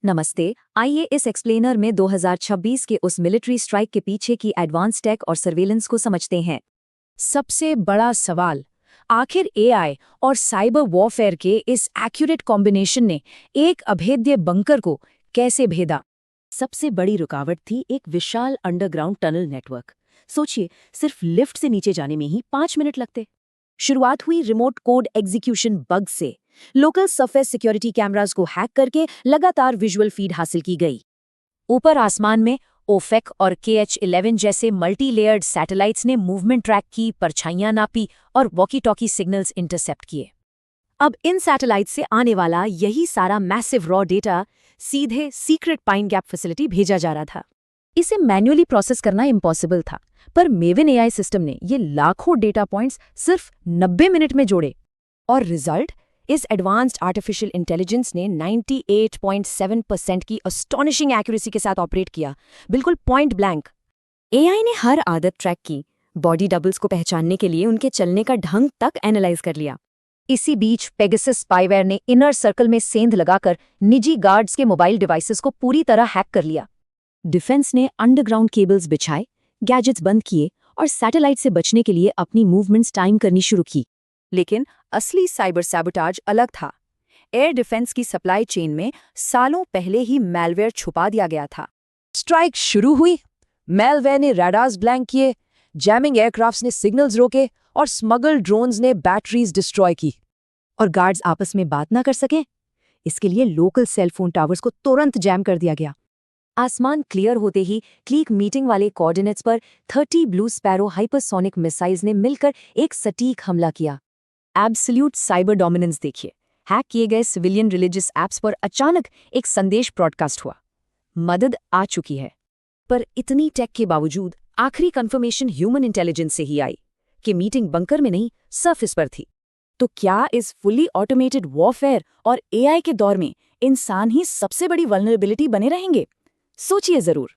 नमस्ते। आइए इस एक्सप्लेनर में 2026 के उस मिलिट्री स्ट्राइक के पीछे की एडवांस टेक और सर्वेलेंस को समझते हैं। सबसे बड़ा सवाल, आखिर एआई और साइबर वॉरफेयर के इस एक्यूरेट कॉम्बिनेशन ने एक अभेद्य बंकर को कैसे भेदा? सबसे बड़ी रुकावट थी एक विशाल अंडरग्राउंड टनल नेटवर्क। सोचिए, सिर्फ लिफ्ट से नीचे जाने में ही 5 मिनट लगते। शुरुआत हुई रिमोट कोड एग्जीक्यूशन बग से। लोकल सरफेस सिक्योरिटी कैमरास को हैक करके लगातार विजुअल फीड हासिल की गई। ऊपर आसमान में ओफेक और KH-11 जैसे मल्टी लेयर्ड सैटेलाइट्स ने मूवमेंट ट्रैक की, परछाइयां नापी और वॉकी टॉकी सिग्नल्स इंटरसेप्ट किए। अब इन सैटेलाइट से आने वाला यही सारा मैसिव रॉ डेटा सीधे सीक्रेट पाइन गैप फैसिलिटी भेजा जा रहा था। इसे मैन्युअली प्रोसेस करना इम्पॉसिबल था, पर मेविन एआई सिस्टम ने ये लाखों डेटा पॉइंट्स सिर्फ 90 मिनट में जोड़े। और रिजल्ट, इस एडवांस्ड आर्टिफिशियल इंटेलिजेंस ने 98.7% की अस्टॉनिशिंग एक्यूरेसी के साथ ऑपरेट किया, बिल्कुल पॉइंट ब्लैंक। एआई ने हर आदत ट्रैक की, बॉडी डबल्स को पहचानने के लिए उनके चलने का ढंग तक एनालाइज कर लिया। इसी बीच पेगासस स्पाईवेयर ने इनर सर्कल में सेंध लगाकर निजी गार्ड्स के मोबाइल डिवाइसेस को पूरी तरह हैक कर लिया। डिफेंस ने अंडरग्राउंड केबल्स बिछाए, गैजेट्स बंद किए और सैटेलाइट से बचने के लिए अपनी मूवमेंट्स टाइम करनी शुरू की। लेकिन असली साइबर सैबोटाज अलग था। एयर डिफेंस की सप्लाई चेन में सालों पहले ही मैलवेयर छुपा दिया गया था। स्ट्राइक शुरू हुई, मैलवेयर ने रडार्स ब्लैंक किए, जैमिंग एयरक्राफ्ट्स ने सिग्नल्स रोके और स्मगल ड्रोन्स ने बैटरीज डिस्ट्रॉय की। और गार्ड्स आपस में बात ना कर सकें, इसके लिए लोकल सेलफोन टावर्स को तुरंत जैम कर दिया गया। आसमान क्लियर होते ही क्लीक मीटिंग वाले कोऑर्डिनेट्स पर 30 ब्लू स्पैरो हाइपरसोनिक मिसाइल्स ने मिलकर एक सटीक हमला किया। एब्सोल्यूट साइबर डोमिनेंस देखिए। हैक किए गए सिविलियन रिलीजियस ऐप्स पर अचानक एक संदेश ब्रॉडकास्ट हुआ, मदद आ चुकी है। पर इतनी टेक के बावजूद आखिरी कंफर्मेशन ह्यूमन इंटेलिजेंस से ही आई कि मीटिंग बंकर में नहीं, सरफेस पर थी। तो क्या इस फुली ऑटोमेटेड वॉरफेयर और एआई के दौर में इंसान ही सबसे बड़ी वल्नरेबिलिटी बने रहेंगे? सोचिए जरूर।